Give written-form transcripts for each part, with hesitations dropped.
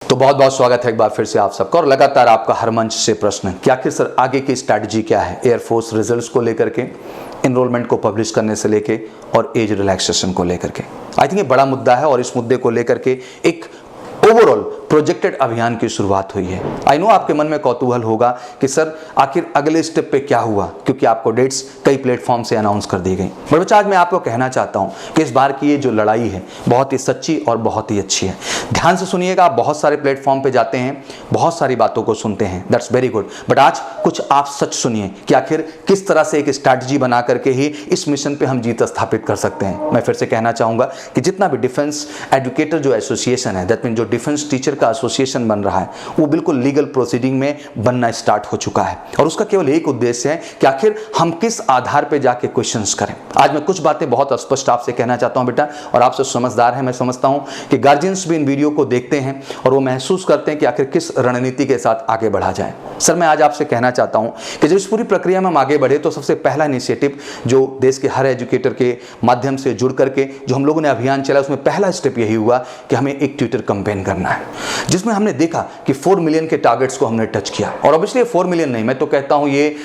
तो बहुत बहुत स्वागत है एक बार फिर से आप सबका और लगातार आपका हर मंच से प्रश्न कि आखिर सर आगे की स्ट्रैटेजी क्या है एयरफोर्स रिजल्ट्स को लेकर के, इनरोलमेंट को पब्लिश करने से लेके और एज रिलैक्सेशन को लेकर के। आई थिंक ये बड़ा मुद्दा है और इस मुद्दे को लेकर के एक ओवरऑल प्रोजेक्टेड अभियान की शुरुआत हुई है। आई नो आपके मन में कौतूहल होगा कि सर आखिर अगले स्टेप पे क्या हुआ, क्योंकि आपको डेट्स कई प्लेटफॉर्म से अनाउंस कर दी गई। बट बच्चा आज मैं आपको कहना चाहता हूं कि इस बार की ये जो लड़ाई है बहुत ही सच्ची और बहुत ही अच्छी है। ध्यान से सुनिएगा, आप बहुत सारे प्लेटफॉर्म पे जाते हैं, बहुत सारी बातों को सुनते हैं, दैट्स वेरी गुड, बट आज कुछ आप सच सुनिए कि आखिर किस तरह से एक स्ट्रैटेजी बना करके ही इस मिशन पे हम जीत स्थापित कर सकते हैं। मैं फिर से कहना चाहूंगा कि जितना भी डिफेंस एजुकेटर जो एसोसिएशन है, दैट मीन जो डिफेंस टीचर का एसोसिएशन बन रहा है, वो बिल्कुल लीगल प्रोसीडिंग में बनना स्टार्ट हो चुका है और उसका केवल एक उद्देश्य है कि आखिर हम किस आधार पे जाके क्वेश्चंस करें। आज मैं कुछ बातें बहुत स्पष्ट आपसे कहना चाहता हूं बेटा, और आपसे समझदार है, मैं समझता हूं कि गार्जियंस भी इन वीडियो को देखते हैं और वो महसूस करते हैं कि आखिर किस रणनीति के साथ आगे बढ़ा जाए। सर मैं आज आपसे कहना चाहता हूं कि जब इस पूरी प्रक्रिया में हम आगे बढ़े तो सबसे पहला इनिशिएटिव जो देश के हर एजुकेटर के माध्यम से जुड़ करके जो हम लोगों ने अभियान चला, उसमें पहला स्टेप यही हुआ कि हमें एक ट्विटर कैंपेन करना है, जिसमें हमने देखा कि 4 मिलियन के टारगेट्स को हमने टच किया। और ऑब्वियसली 4 मिलियन नहीं, मैं तो कहता हूं ये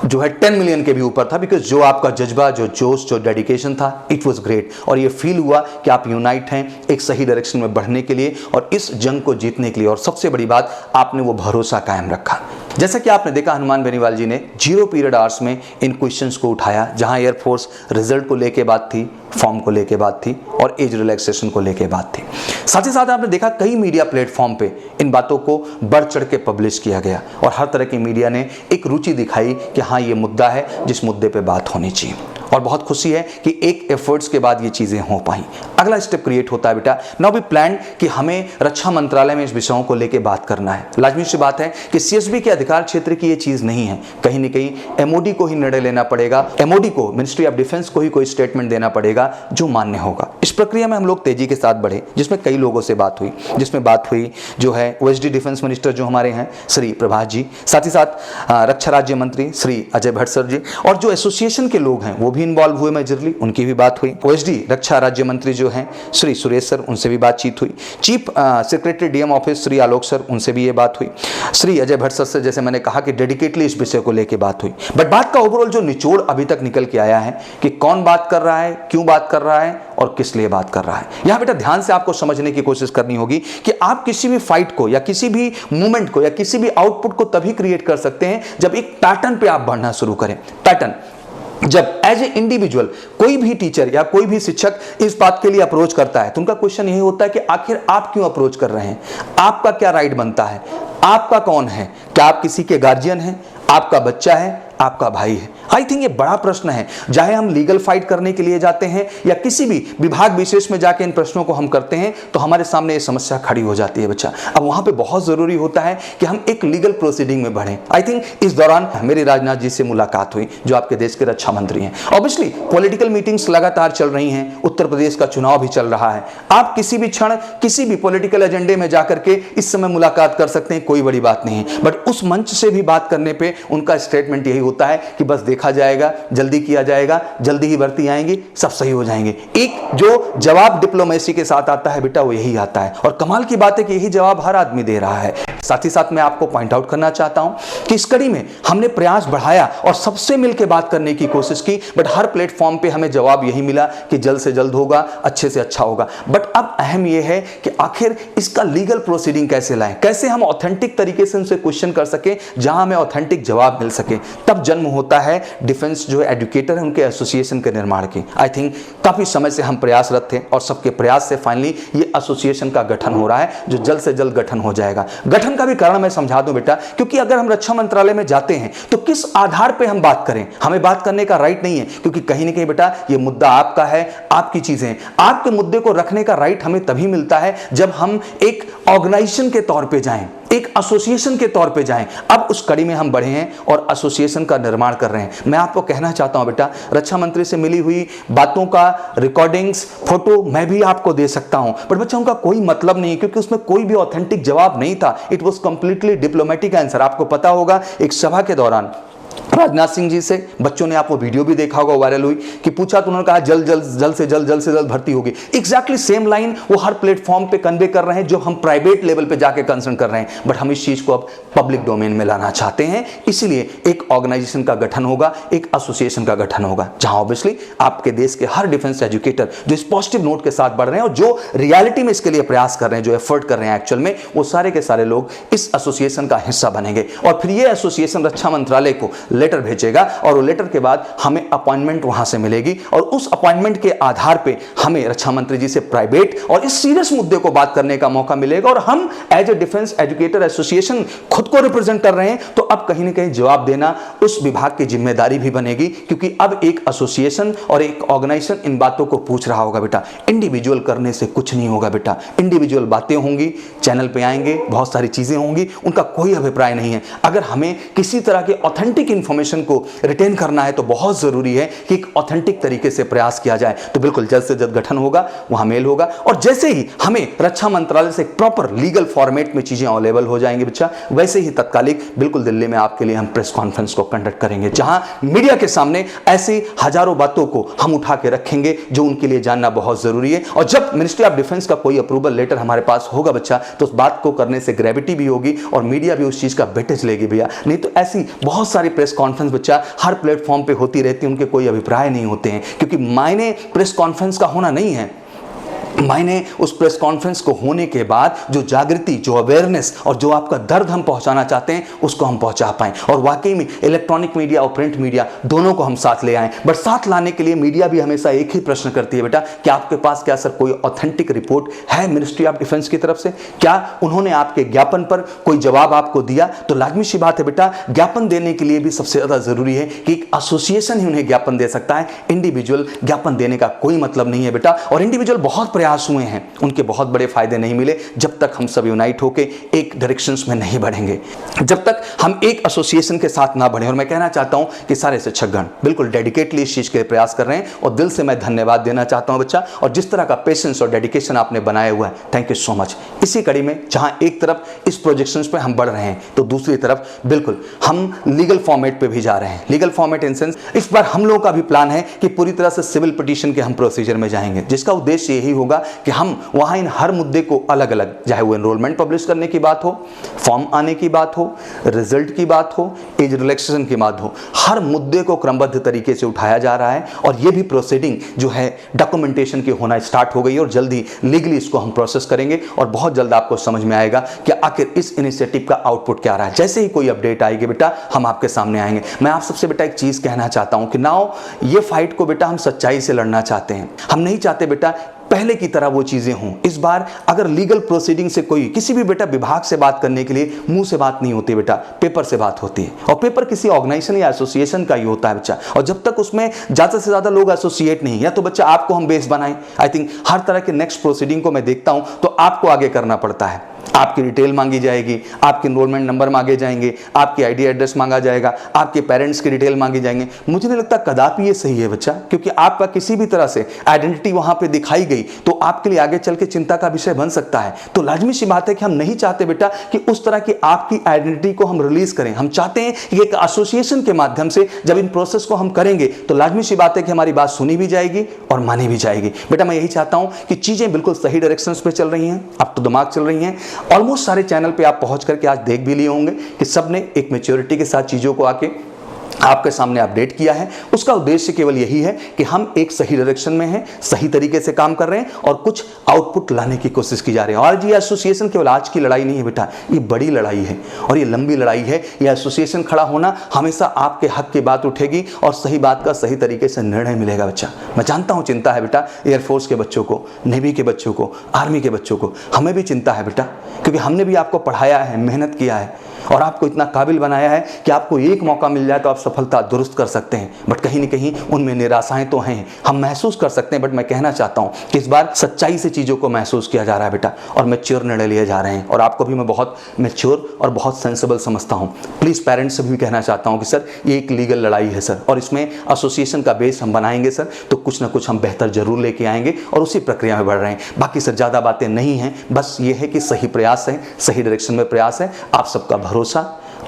जो है 10 मिलियन के भी ऊपर था, बिकॉज जो आपका जज्बा, जो जोश, जो डेडिकेशन था, इट वाज ग्रेट। और ये फील हुआ कि आप यूनाइट हैं एक सही डायरेक्शन में बढ़ने के लिए और इस जंग को जीतने के लिए। और सबसे बड़ी बात, आपने वो भरोसा कायम रखा। जैसा कि आपने देखा, हनुमान बेनीवाल जी ने 0 पीरियड आवर्स में इन क्वेश्चंस को उठाया, जहां एयरफोर्स रिजल्ट को लेके बात थी, फॉर्म को लेके बात थी और एज रिलैक्सेशन को लेके बात थी। साथ ही साथ आपने देखा कई मीडिया प्लेटफॉर्म पे इन बातों को बढ़ चढ़ के पब्लिश किया गया और हर तरह की मीडिया ने एक रुचि दिखाई कि हाँ ये मुद्दा है जिस मुद्दे पे बात होनी चाहिए। और बहुत खुशी है कि एक एफर्ट्स के बाद ये चीजें हो पाई। अगला स्टेप क्रिएट होता है बेटा, नाउ वी प्लान कि हमें रक्षा मंत्रालय में इस विषयों को लेकर बात करना है। लाजमी सी बात है कि सीएसबी के अधिकार क्षेत्र की ये चीज नहीं है, कहीं न कहीं एमओडी को ही निर्णय लेना पड़ेगा, एमओडी को, मिनिस्ट्री ऑफ डिफेंस को ही कोई स्टेटमेंट देना पड़ेगा जो मान्य होगा। इस प्रक्रिया में हम लोग तेजी के साथ बढ़े, जिसमें कई लोगों से बात हुई, जिसमें बात हुई जो है ओएसडी डिफेंस मिनिस्टर जो हमारे हैं श्री प्रभात जी, साथ ही साथ रक्षा राज्य मंत्री श्री अजय भट्ट सर जी, और जो एसोसिएशन के लोग हैं वो भी इन्वॉल्व हुए मेजरली, उनकी भी बात हुई। ओएसडी रक्षा राज्य मंत्री जो हैं श्री सुरेश सर, उनसे भी बातचीत हुई। Chief secretary DM office Shri Alok sir, उनसे भी ये बात हुई। श्री अजय भट्ट सर से जैसे मैंने कहा कि डेडिकेटली इस विषय को लेकर बात हुई। बट बात का ओवरऑल जो निचोड़ अभी तक निकल के आया है कि कौन बात कर रहा है, क्यों बात कर रहा है और किस लिए बात कर रहा है। यहां बेटा ध्यान से आपको समझने की कोशिश करनी होगी कि आप किसी भी फाइट को या किसी भी मूवमेंट को या किसी भी आउटपुट को तभी क्रिएट कर सकते हैं जब एक पैटर्न पे आप बढ़ना शुरू करें। पैटर्न जब एज ए इंडिविजुअल कोई भी टीचर या कोई भी शिक्षक इस बात के लिए अप्रोच करता है तो उनका क्वेश्चन यही होता है कि आखिर आप क्यों अप्रोच कर रहे हैं, आपका क्या राइट बनता है, आपका कौन है, क्या आप किसी के गार्जियन हैं, आपका बच्चा है, आपका भाई है। आई थिंक ये बड़ा प्रश्न है, चाहे हम लीगल फाइट करने के लिए जाते हैं या किसी भी विभाग विशेष में जाके इन प्रश्नों को हम करते हैं तो हमारे सामने ये समस्या खड़ी हो जाती है बच्चा। अब वहां पे बहुत जरूरी होता है कि हम एक लीगल प्रोसीडिंग में बढ़ें। आई थिंक इस दौरान मेरी राजनाथ जी से मुलाकात हुई जो आपके देश के रक्षा मंत्री हैं। ऑब्वियसली पॉलिटिकल मीटिंग्स लगातार चल रही हैं, उत्तर प्रदेश का चुनाव भी चल रहा है, आप किसी भी क्षण किसी भी पॉलिटिकल एजेंडे में जाकर के इस समय मुलाकात कर सकते हैं, कोई बड़ी बात नहीं है। बट उस मंच से भी बात करने पर उनका स्टेटमेंट यही होता है कि बस देखा जाएगा, जल्दी किया जाएगा, जल्दी ही भर्ती आएंगी, सब सही हो जाएंगे। एक जो जवाब डिप्लोमेसी के साथ आता है बेटा वो यही आता है और कमाल की बात है कि यही जवाब हर आदमी दे रहा है। साथ ही साथ मैं आपको पॉइंट आउट करना चाहता हूं कि इस कड़ी में हमने प्रयास बढ़ाया और सबसे मिलकर बात करने की कोशिश की, बट हर प्लेटफॉर्म पे हमें जवाब यही मिला कि जल्द से जल्द होगा, अच्छे से अच्छा होगा। बट अब अहम यह है कि आखिर इसका लीगल प्रोसीडिंग कैसे लाएं, कैसे हम ऑथेंटिक तरीके से उनसे क्वेश्चन कर सके जहां हमें ऑथेंटिक जवाब मिल सके। तब जन्म होता है डिफेंस जो एजुकेटर है उनके एसोसिएशन के निर्माण की। आई थिंक काफी समय से हम प्रयासरत थे और सबके प्रयास से फाइनली ये एसोसिएशन का गठन हो रहा है जो जल्द से जल्द गठन हो जाएगा। गठन का भी कारण मैं समझा दूं बेटा, क्योंकि अगर हम रक्षा मंत्रालय में जाते हैं तो किस आधार पे हम बात करें, हमें बात करने का राइट नहीं है, क्योंकि कहीं ना कहीं बेटा ये मुद्दा आपका है, आपकी चीजें, आपके मुद्दे को रखने का राइट हमें तभी मिलता है जब हम एक ऑर्गेनाइजेशन के तौर पे जाएं, एक एसोसिएशन के तौर पे जाएं। अब उस कड़ी में हम बढ़े हैं और एसोसिएशन का निर्माण कर रहे हैं। मैं आपको कहना चाहता हूं बेटा, रक्षा मंत्री से मिली हुई बातों का रिकॉर्डिंग्स, फोटो मैं भी आपको दे सकता हूं, पर बच्चा उनका कोई मतलब नहीं, क्योंकि उसमें कोई भी ऑथेंटिक जवाब नहीं था। It was completely diplomatic answer. आपको पता होगा एक सभा के दौरान राजनाथ सिंह जी से बच्चों ने, आप वो वीडियो भी देखा होगा, वायरल हुई, कि पूछा तो उन्होंने कहा जल्द से जल्द भर्ती होगी। एग्जैक्टली सेम लाइन वो हर प्लेटफॉर्म पे कन्वे कर रहे हैं जो हम प्राइवेट लेवल पे जाके कंसर्न कर रहे हैं, बट हम इस चीज को अब पब्लिक डोमेन में लाना चाहते हैं। इसलिए एक ऑर्गेनाइजेशन का गठन होगा, एक एसोसिएशन का गठन होगा, जहां ऑब्वियसली आपके देश के हर डिफेंस एजुकेटर जो इस पॉजिटिव नोट के साथ बढ़ रहे हैं और जो रियलिटी में इसके लिए प्रयास कर रहे हैं, जो एफर्ट कर रहे हैं एक्चुअल में, वो सारे के सारे लोग इस एसोसिएशन का हिस्सा बनेंगे। और फिर ये एसोसिएशन रक्षा मंत्रालय को लेटर भेजेगा और वो लेटर के बाद हमें अपॉइंटमेंट वहां से मिलेगी और उस अपॉइंटमेंट के आधार पे हमें रक्षा मंत्री जी से प्राइवेट और इस सीरियस मुद्दे को बात करने का मौका मिलेगा। और हम as a defence educator association खुद को रिप्रेजेंट कर रहे हैं, तो अब कहीं ना कहीं जवाब देना उस विभाग की जिम्मेदारी भी बनेगी, क्योंकि अब एक एसोसिएशन और एक ऑर्गेनाइजेशन इन बातों को पूछ रहा होगा। बेटा इंडिविजुअल करने से कुछ नहीं होगा, बेटा इंडिविजुअल बातें होंगी, चैनल पे आएंगे, बहुत सारी चीजें होंगी, उनका कोई अभिप्राय नहीं है। अगर हमें किसी तरह के ऑथेंटिक इंफॉर्मेशन को रिटेन करना है तो बहुत जरूरी है कि एक ऑथेंटिक तरीके से प्रयास किया जाए। तो बिल्कुल जल्द से जल्द गठन होगा, वहां मेल होगा, और जैसे ही हमें रक्षा मंत्रालय से प्रॉपर लीगल फॉर्मेट में चीजें अवेलेबल हो जाएंगी बच्चा, वैसे ही तत्कालिक बिल्कुल दिल्ली में आपके लिए हम प्रेस कॉन्फ्रेंस को कंडक्ट करेंगे, जहां मीडिया के सामने ऐसी हजारों बातों को हम उठा के रखेंगे जो उनके लिए जानना बहुत जरूरी है। और जब मिनिस्ट्री ऑफ डिफेंस का कोई अप्रूवल लेटर हमारे पास होगा बच्चा, तो उस बात को करने से ग्रेविटी भी होगी और मीडिया भी उस चीज का वेटेज लेगी भैया। नहीं तो ऐसी बहुत सारी प्रेस कॉन्फ्रेंस बच्चा हर प्लेटफॉर्म पे होती रहती है, उनके कोई अभिप्राय नहीं होते हैं, क्योंकि मायने प्रेस कॉन्फ्रेंस का होना नहीं है, मायने उस प्रेस कॉन्फ्रेंस को होने के बाद जो जागृति, जो अवेयरनेस और जो आपका दर्द हम पहुंचाना चाहते हैं उसको हम पहुंचा पाएं। और वाकई में इलेक्ट्रॉनिक मीडिया और प्रिंट मीडिया दोनों को हम साथ ले आएं। बट साथ लाने के लिए मीडिया भी हमेशा एक ही प्रश्न करती है, बेटा कि आपके पास क्या सर कोई ऑथेंटिक रिपोर्ट है मिनिस्ट्री ऑफ डिफेंस की तरफ से? क्या उन्होंने आपके ज्ञापन पर कोई जवाब आपको दिया? तो लाजमी सी बात है बेटा, ज्ञापन देने के लिए भी सबसे ज्यादा जरूरी है कि एक एसोसिएशन ही उन्हें ज्ञापन दे सकता है, इंडिविजुअल ज्ञापन देने का कोई मतलब नहीं है बेटा। और इंडिविजुअल बहुत प्रयास हुए हैं, उनके बहुत बड़े फायदे नहीं मिले जब तक हम सब यूनाइट होके एक डायरेक्शंस में नहीं बढ़ेंगे, जब तक हम एक एसोसिएशन के साथ ना बढ़े। और मैं कहना चाहता हूं कि सारे शिक्षकगण बिल्कुल डेडिकेटली इस चीज के प्रयास कर रहे हैं और दिल से मैं धन्यवाद देना चाहता हूं बच्चा। और जिस तरह का पेशेंस और डेडिकेशन आपने बनाया हुआ है, थैंक यू सो मच। इसी कड़ी में जहां एक तरफ इस प्रोजेक्शंस पे हम बढ़ रहे हैं, तो दूसरी तरफ बिल्कुल हम लीगल फॉर्मेट पे भी जा रहे हैं। लीगल फॉर्मेट इन सेंस, इस बार हम लोगों का भी प्लान है कि पूरी तरह से सिविल पिटीशन के हम प्रोसीजर में जाएंगे, जिसका उद्देश्य यही होगा कि हम वहां इन हर मुद्दे को अलग अलग, चाहे वो एनरोलमेंट पब्लिश करने की बात हो, फॉर्म आने की बात हो, रिजल्ट की बात हो, एज रिलैक्सेशन की बात हो, हर मुद्दे को क्रमबद्ध तरीके से उठाया जा रहा है। और ये भी प्रोसीडिंग जो है डॉक्यूमेंटेशन की होना स्टार्ट हो गई है और जल्दी लीगली इसको हम प्रोसेस करेंगे और बहुत जल्द आपको समझ में आएगा कि आखिर इस इनिशिएटिव का आउटपुट क्या रहा है। जैसे ही कोई अपडेट आएगी बेटा, हम आपके सामने आएंगे। मैं आप सबसे बेटा एक चीज कहना चाहता हूं कि नाउ ये फाइट को बेटा हम सच्चाई से लड़ना चाहते हैं। हम नहीं चाहते बेटा पहले की तरह वो चीजें हों। इस बार अगर लीगल प्रोसीडिंग से कोई किसी भी बेटा विभाग से बात करने के लिए मुंह से बात नहीं होती बेटा, पेपर से बात होती है। और पेपर किसी ऑर्गेनाइजेशन या एसोसिएशन का ही होता है बच्चा। और जब तक उसमें ज्यादा से ज्यादा लोग एसोसिएट नहीं, या तो बच्चा आपको हम बेस बनाएं। आई थिंक हर तरह के नेक्स्ट प्रोसीडिंग को मैं देखता हूं तो आपको आगे करना पड़ता है। आपकी डिटेल मांगी जाएगी, आपके एनरोलमेंट नंबर मांगे जाएंगे, आपकी आईडी एड्रेस मांगा जाएगा, आपके पेरेंट्स की डिटेल मांगी जाएंगे। मुझे नहीं लगता कदापि ये सही है बच्चा, क्योंकि आपका किसी भी तरह से आइडेंटिटी वहां पे दिखाई गई तो आपके लिए आगे चल के चिंता का विषय बन सकता है। तो लाजमी सी बात है कि हम नहीं चाहते बेटा कि उस तरह की आपकी आइडेंटिटी को हम रिलीज करें। हम चाहते हैं कि एक एसोसिएशन के माध्यम से जब इन प्रोसेस को हम करेंगे तो लाजमी सी बात है कि हमारी बात सुनी भी जाएगी और मानी भी जाएगी। बेटा मैं यही चाहता हूं कि चीजें बिल्कुल सही डायरेक्शन पे चल रही हैं, अब तो दिमाग चल रही हैं। ऑलमोस्ट सारे चैनल पे आप पहुंच करके आज देख भी लिए होंगे कि सबने एक मैच्योरिटी के साथ चीजों को आके आपके सामने अपडेट किया है। उसका उद्देश्य केवल यही है कि हम एक सही डायरेक्शन में हैं, सही तरीके से काम कर रहे हैं और कुछ आउटपुट लाने की कोशिश की जा रही है। और ये एसोसिएशन केवल आज की लड़ाई नहीं है बेटा, ये बड़ी लड़ाई है और ये लंबी लड़ाई है। ये एसोसिएशन खड़ा होना हमेशा आपके हक की बात उठेगी और सही बात का सही तरीके से निर्णय मिलेगा बच्चा। मैं जानता हूं चिंता है बेटा, एयरफोर्स के बच्चों को, नेवी के बच्चों को, आर्मी के बच्चों को, हमें भी चिंता है बेटा, क्योंकि हमने भी आपको पढ़ाया है, मेहनत किया है और आपको इतना काबिल बनाया है कि आपको एक मौका मिल जाए तो आप सफलता दुरुस्त कर सकते हैं। बट कहीं न कहीं उनमें निराशाएं तो हैं, हम महसूस कर सकते हैं। बट मैं कहना चाहता हूं कि इस बार सच्चाई से चीजों को महसूस किया जा रहा है बेटा और मैच्योर निर्णय लिए जा रहे हैं। और आपको भी मैं बहुत मैच्योर और बहुत सेंसिबल समझता हूं। प्लीज पेरेंट्स से भी कहना चाहता हूं कि सर ये एक लीगल लड़ाई है सर, और इसमें एसोसिएशन का बेस हम बनाएंगे सर, तो कुछ ना कुछ हम बेहतर जरूर लेके आएंगे और उसी प्रक्रिया में बढ़ रहे हैं। बाकी सर ज्यादा बातें नहीं हैं, बस ये है कि सही प्रयास है, सही डायरेक्शन में प्रयास है, आप सबका भरोसा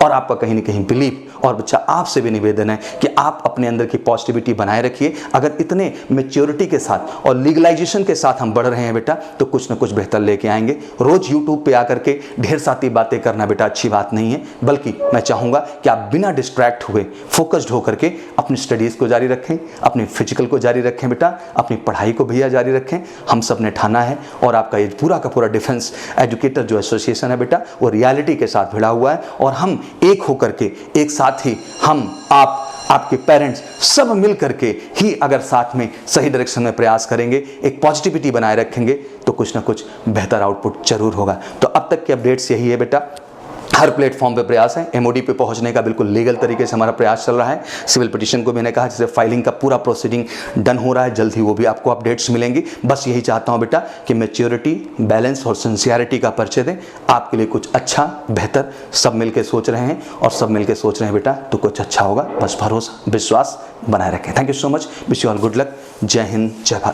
और आपका कहीं न कहीं बिलीफ और बच्चा आपसे भी निवेदन है कि आप अपने अंदर की पॉजिटिविटी बनाए रखिए। अगर इतने मैच्योरिटी के साथ और लीगलाइजेशन के साथ हम बढ़ रहे हैं बेटा, तो कुछ ना कुछ बेहतर लेके आएंगे। रोज यूट्यूब पे आकर के ढेर सारी बातें करना बेटा अच्छी बात नहीं है, बल्कि मैं चाहूंगा कि आप बिना डिस्ट्रैक्ट हुए फोकस्ड होकर के अपनी स्टडीज को जारी रखें, अपनी फिजिकल को जारी रखें बेटा, अपनी पढ़ाई को भैया जारी रखें। हम सब ने ठाना है और आपका ये पूरा का पूरा डिफेंस एजुकेटर जो एसोसिएशन है बेटा, वो रियलिटी के साथ भिड़ा हुआ है और हम एक होकर के, एक साथ ही हम आपके पेरेंट्स सब मिल करके ही अगर साथ में सही डायरेक्शन में प्रयास करेंगे, एक पॉजिटिविटी बनाए रखेंगे, तो कुछ ना कुछ बेहतर आउटपुट जरूर होगा। तो अब तक के अपडेट्स यही है बेटा। हर प्लेटफॉर्म पे प्रयास है, एमओडी पे पहुंचने का बिल्कुल लीगल तरीके से हमारा प्रयास चल रहा है। सिविल पिटीशन को मैंने कहा जैसे फाइलिंग का पूरा प्रोसीडिंग डन हो रहा है, जल्द ही वो भी आपको अपडेट्स मिलेंगी। बस यही चाहता हूं बेटा कि मैच्योरिटी, बैलेंस और सिंसियरिटी का परिचय दें। आपके लिए कुछ अच्छा बेहतर सब मिलकर सोच रहे हैं और सब मिलकर सोच रहे हैं बेटा, तो कुछ अच्छा होगा। बस भरोसा विश्वास बनाए रखें। Thank you so much, wish you all good luck. जय हिंद, जय भारत।